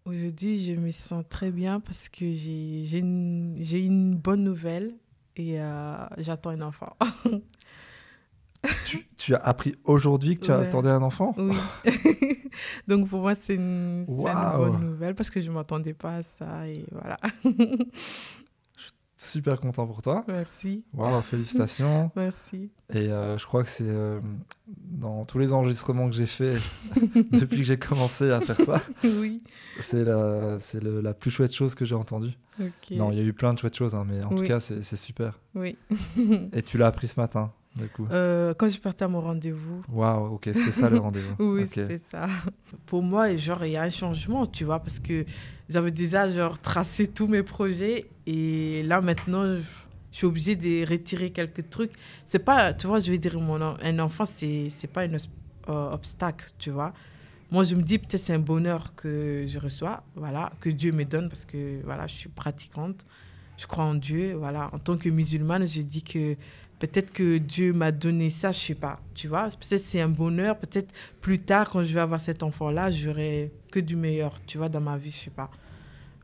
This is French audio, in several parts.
Aujourd'hui, je me sens très bien parce que j'ai une bonne nouvelle et j'attends un enfant. Tu as appris aujourd'hui que tu Ouais, attendais un enfant? oui. Donc pour moi, c'est une bonne Waouh! nouvelle parce que je ne m'attendais pas à ça et voilà. Super content pour toi. Merci, Waouh, félicitations. merci. Et je crois que c'est dans tous les enregistrements que j'ai fait depuis que j'ai commencé à faire ça, Oui, la plus chouette chose que j'ai entendue. Non, ok, il y a eu plein de chouettes choses, hein, mais en tout oui, cas, c'est super. oui. Et tu l'as appris ce matin, du coup. Quand je partais à mon rendez-vous, Waouh, ok, c'était ça le rendez-vous. oui, Ok. c'était ça. Pour moi, genre, il y a un changement, tu vois, parce que j'avais déjà, genre, tracé tous mes projets et là, maintenant, je suis obligée de retirer quelques trucs. C'est pas, tu vois, je vais dire, un enfant, c'est pas un obstacle, tu vois. Moi, je me dis, peut-être c'est un bonheur que je reçois, voilà, que Dieu me donne parce que, voilà, je suis pratiquante, je crois en Dieu, voilà. En tant que musulmane, je dis que peut-être que Dieu m'a donné ça, je sais pas, tu vois. Peut-être c'est un bonheur, peut-être plus tard, quand je vais avoir cet enfant-là, j'aurai que du meilleur, tu vois, dans ma vie, je sais pas.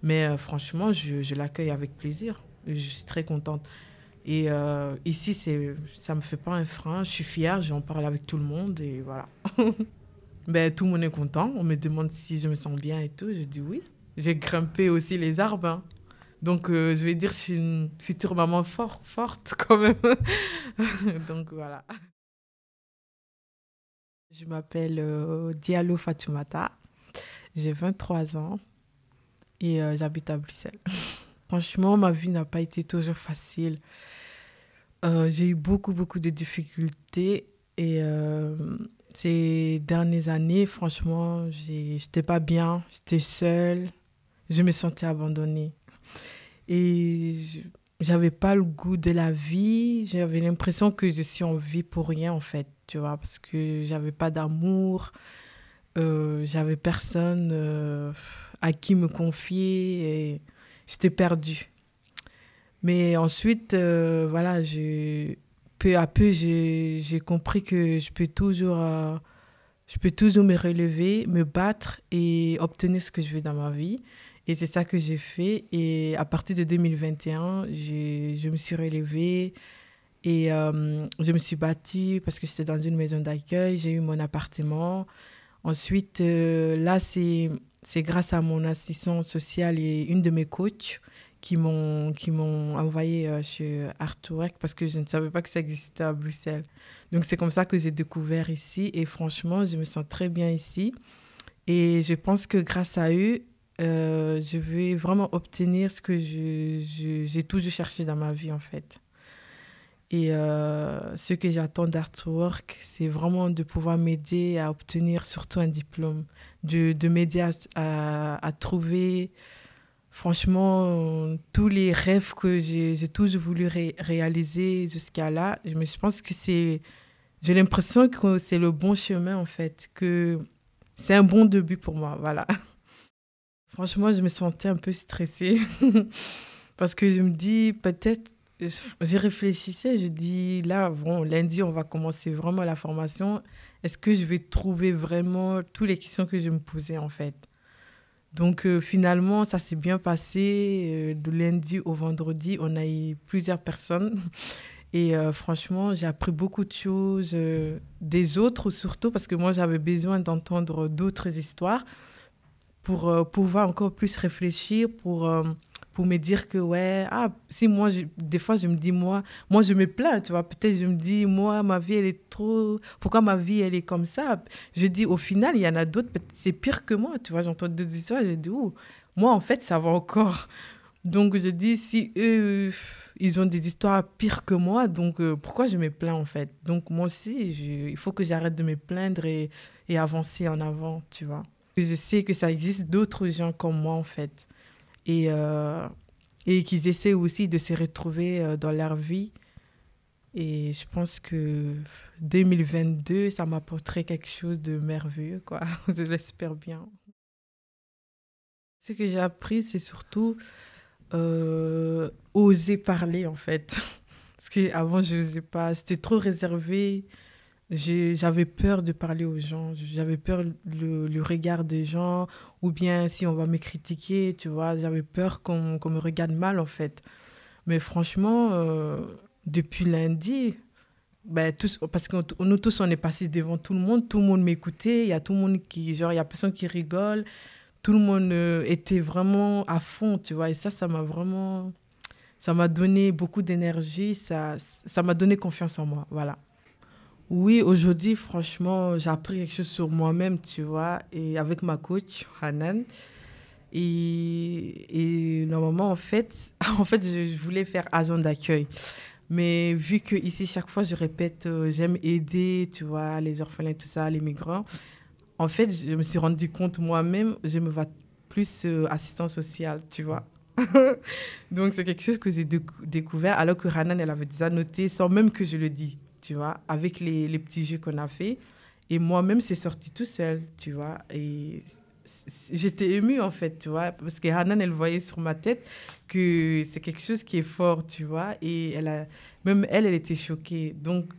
Mais franchement, je l'accueille avec plaisir. Je suis très contente. Et ici, ça me fait pas un frein. Je suis fière, j'en parle avec tout le monde et voilà. Ben, tout le monde est content. On me demande si je me sens bien et tout. Je dis oui. J'ai grimpé aussi les arbres, hein. Donc, je vais dire, je suis une future maman forte quand même. Donc, voilà. Je m'appelle Diallo Fatoumata. J'ai 23 ans et j'habite à Bruxelles. Franchement, ma vie n'a pas été toujours facile. J'ai eu beaucoup de difficultés et ces dernières années, franchement, j'étais pas bien. J'étais seule. Je me sentais abandonnée. Et j'avais pas le goût de la vie. J'avais l'impression que je suis en vie pour rien, en fait, tu vois, parce que j'avais pas d'amour, j'avais personne à qui me confier et j'étais perdue. Mais ensuite, voilà, peu à peu, j'ai compris que je peux toujours me relever, me battre et obtenir ce que je veux dans ma vie. Et c'est ça que j'ai fait. Et à partir de 2021, je me suis relevée et je me suis battue parce que j'étais dans une maison d'accueil. J'ai eu mon appartement. Ensuite, là, c'est grâce à mon assistant social et une de mes coachs qui m'ont envoyé chez Artwork parce que je ne savais pas que ça existait à Bruxelles. Donc, c'est comme ça que j'ai découvert ici. Et franchement, je me sens très bien ici. Et je pense que grâce à eux, je vais vraiment obtenir ce que j'ai toujours cherché dans ma vie, en fait. Et ce que j'attends d'Artwork, c'est vraiment de pouvoir m'aider à obtenir surtout un diplôme, de m'aider à trouver, franchement, tous les rêves que j'ai toujours voulu réaliser jusqu'à là. Je pense que j'ai l'impression que c'est le bon chemin, en fait, que c'est un bon début pour moi, voilà. Franchement, je me sentais un peu stressée parce que je me dis peut-être, je réfléchissais, je dis là, bon, lundi, on va commencer vraiment la formation. Est-ce que je vais trouver vraiment toutes les questions que je me posais en fait? Donc finalement, ça s'est bien passé. De lundi au vendredi, on a eu plusieurs personnes. Et franchement, j'ai appris beaucoup de choses des autres surtout parce que moi, j'avais besoin d'entendre d'autres histoires pour pouvoir encore plus réfléchir, pour me dire que, ouais, ah, si moi, des fois, je me dis, moi, je me plains, tu vois, peut-être je me dis, moi, ma vie, elle est trop, pourquoi ma vie, elle est comme ça? Je dis, au final, il y en a d'autres, c'est pire que moi, tu vois, j'entends d'autres histoires, je dis, oh, moi, en fait, ça va encore. Donc, je dis, si eux, ils ont des histoires pires que moi, donc pourquoi je me plains, en fait? Donc, moi aussi, il faut que j'arrête de me plaindre et avancer en avant, tu vois. Je sais que ça existe d'autres gens comme moi, en fait. Et, et qu'ils essaient aussi de se retrouver dans leur vie. Et je pense que 2022, ça m'apporterait quelque chose de merveilleux, quoi. Je l'espère bien. Ce que j'ai appris, c'est surtout oser parler, en fait. Parce qu'avant, je n'osais pas. C'était trop réservé. J'avais peur de parler aux gens, j'avais peur le regard des gens, ou bien si on va me critiquer, tu vois, j'avais peur qu'on me regarde mal en fait. Mais franchement, depuis lundi, ben, tous, parce que nous tous, on est passés devant tout le monde m'écoutait, il y a tout le monde qui, genre, il y a personne qui rigole, tout le monde était vraiment à fond, tu vois, et ça m'a vraiment, ça m'a donné beaucoup d'énergie, ça m'a donné confiance en moi, voilà. Oui, aujourd'hui, franchement, j'ai appris quelque chose sur moi-même, tu vois, et avec ma coach, Hanan. Et normalement, en fait, en fait, je voulais faire agent d'accueil. Mais vu que ici, chaque fois, je répète, j'aime aider, tu vois, les orphelins, tout ça, les migrants. En fait, je me suis rendu compte moi-même, je me vois plus assistante sociale, tu vois. Donc, c'est quelque chose que j'ai découvert, alors que Hanan, elle avait déjà noté sans même que je le dise, tu vois, avec les petits jeux qu'on a fait. Et moi-même, c'est sorti tout seul, tu vois. Et j'étais émue, en fait, tu vois, parce que Hanan, elle voyait sur ma tête que c'est quelque chose qui est fort, tu vois. Et même elle était choquée. Donc,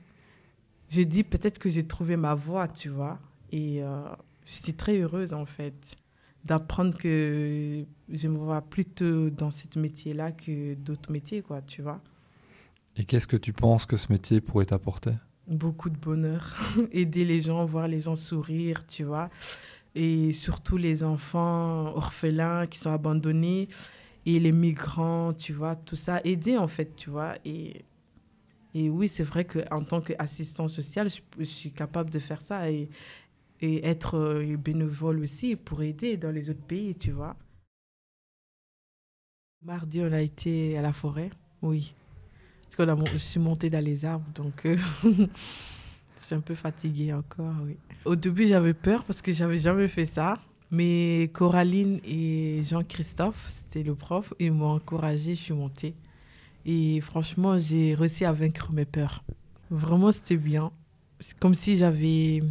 je dis peut-être que j'ai trouvé ma voie, tu vois. Et je suis très heureuse, en fait, d'apprendre que je me vois plutôt dans ce métier-là que d'autres métiers, quoi, tu vois. Et qu'est-ce que tu penses que ce métier pourrait t'apporter? Beaucoup de bonheur. Aider les gens, voir les gens sourire, tu vois. Et surtout les enfants orphelins qui sont abandonnés et les migrants, tu vois, tout ça. Aider, en fait, tu vois. Et oui, c'est vrai qu'en tant qu'assistant social, je suis capable de faire ça et être bénévole aussi pour aider dans les autres pays, tu vois. Mardi, on a été à la forêt, oui. Parce que je suis montée dans les arbres, donc je suis un peu fatiguée encore, oui. Au début, j'avais peur parce que j'avais jamais fait ça. Mais Coraline et Jean-Christophe, c'était le prof, ils m'ont encouragée, je suis montée. Et franchement, j'ai réussi à vaincre mes peurs. Vraiment, c'était bien. C'est comme si j'avais...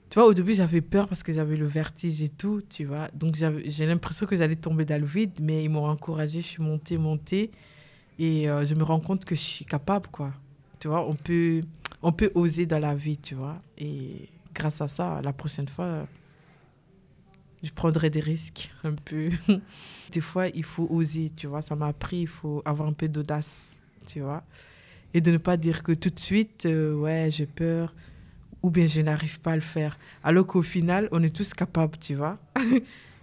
Tu vois, au début, j'avais peur parce que j'avais le vertige et tout, tu vois. Donc, j'ai l'impression que j'allais tomber dans le vide, mais ils m'ont encouragée, je suis montée, montée. Et je me rends compte que je suis capable, quoi. Tu vois, on peut oser dans la vie, tu vois. Et grâce à ça, la prochaine fois, je prendrai des risques un peu. Des fois, il faut oser, tu vois. Ça m'a appris, il faut avoir un peu d'audace, tu vois. Et de ne pas dire que tout de suite, ouais, j'ai peur, ou bien je n'arrive pas à le faire. Alors qu'au final, on est tous capables, tu vois.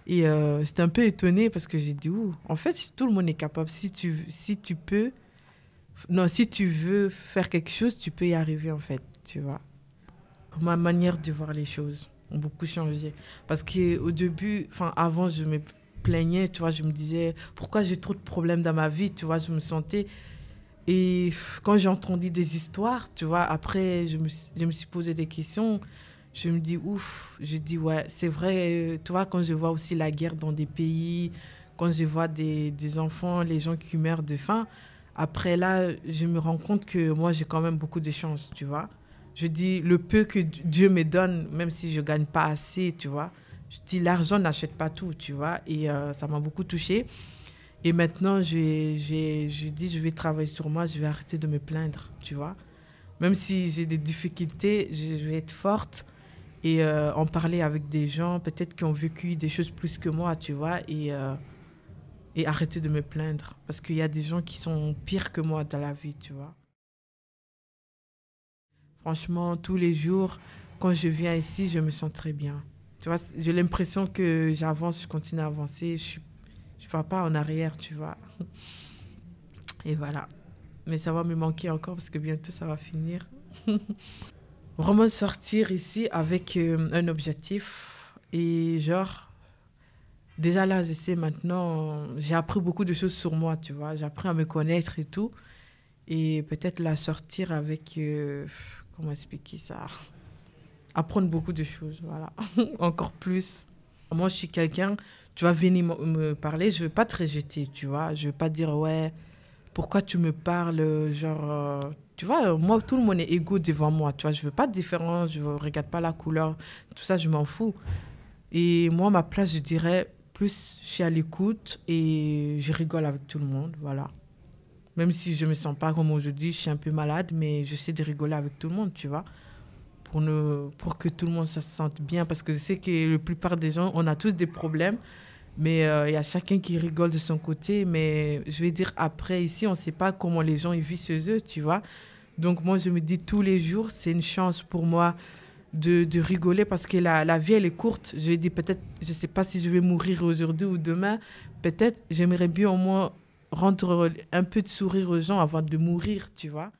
Et j'étais un peu étonnée parce que j'ai dit, ouh, en fait, tout le monde est capable. Si tu peux, non, si tu veux faire quelque chose, tu peux y arriver, en fait, tu vois. Ma manière de voir les choses a beaucoup changé. Parce qu'au début, enfin, avant, je me plaignais, tu vois, je me disais, pourquoi j'ai trop de problèmes dans ma vie, tu vois, je me sentais... Et quand j'ai entendu des histoires, tu vois, après, je me suis posé des questions. Je me dis, ouf, je dis, ouais, c'est vrai, tu vois, quand je vois aussi la guerre dans des pays, quand je vois des enfants, les gens qui meurent de faim, après là, je me rends compte que moi, j'ai quand même beaucoup de chance, tu vois. Je dis, le peu que Dieu me donne, même si je ne gagne pas assez, tu vois, je dis, l'argent n'achète pas tout, tu vois, et ça m'a beaucoup touchée. Et maintenant, je dis, je vais travailler sur moi, je vais arrêter de me plaindre, tu vois. Même si j'ai des difficultés, je vais être forte et en parler avec des gens, peut-être qui ont vécu des choses plus que moi, tu vois, et arrêter de me plaindre. Parce qu'il y a des gens qui sont pires que moi dans la vie, tu vois. Franchement, tous les jours, quand je viens ici, je me sens très bien. Tu vois, j'ai l'impression que j'avance, je continue à avancer, je ne vais pas en arrière, tu vois. Et voilà. Mais ça va me manquer encore parce que bientôt ça va finir. Vraiment sortir ici avec un objectif et genre, déjà là, je sais maintenant, j'ai appris beaucoup de choses sur moi, tu vois. J'ai appris à me connaître et tout. Et peut-être la sortir avec, comment expliquer ça? Apprendre beaucoup de choses, voilà. Encore plus. Moi, je suis quelqu'un, tu vas venir me parler, je ne vais pas te rejeter, tu vois. Je ne vais pas dire, ouais, pourquoi tu me parles, genre, tu vois, moi, tout le monde est égaux devant moi, tu vois, je veux pas de différence, je ne regarde pas la couleur, tout ça, je m'en fous. Et moi, ma place, je dirais, plus je suis à l'écoute et je rigole avec tout le monde, voilà. Même si je me sens pas comme aujourd'hui, je suis un peu malade, mais je sais de rigoler avec tout le monde, tu vois. pour que tout le monde se sente bien. Parce que je sais que la plupart des gens, on a tous des problèmes, mais il y a chacun qui rigole de son côté. Mais je vais dire, après, ici, on ne sait pas comment les gens ils vivent chez eux, tu vois. Donc moi, je me dis tous les jours, c'est une chance pour moi de rigoler parce que la vie, elle est courte. Je dis peut-être, je ne sais pas si je vais mourir aujourd'hui ou demain. Peut-être, j'aimerais bien au moins rendre un peu de sourire aux gens avant de mourir, tu vois.